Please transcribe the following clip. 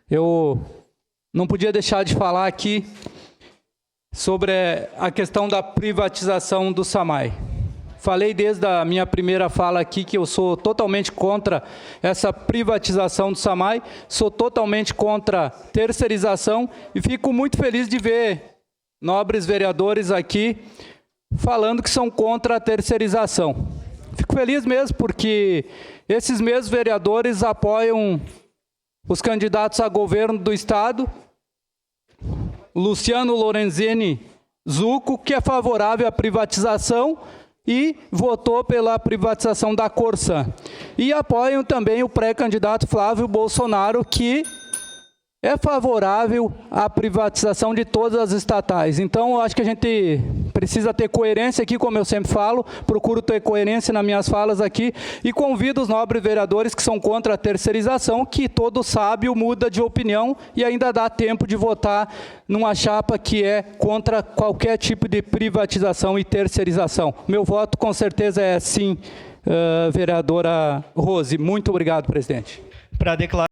Eu não podia deixar de falar aqui sobre a questão da privatização do SAMAI. Falei desde a minha primeira fala aqui que eu sou totalmente contra essa privatização do SAMAI, sou totalmente contra terceirização e fico muito feliz de ver nobres vereadores aqui falando que são contra a terceirização. Fico feliz mesmo porque esses mesmos vereadores apoiam os candidatos a governo do Estado, Luciano Lorenzini Zucco, que é favorável à privatização e votou pela privatização da Corsan. E apoiam também o pré-candidato Flávio Bolsonaro, que é favorável à privatização de todas as estatais. Então, eu acho que a gente precisa ter coerência aqui, como eu sempre falo, procuro ter coerência nas minhas falas aqui, e convido os nobres vereadores que são contra a terceirização, que todo sábio muda de opinião e ainda dá tempo de votar numa chapa que é contra qualquer tipo de privatização e terceirização. Meu voto, com certeza, é sim, vereadora Rose. Muito obrigado, presidente. Para declarar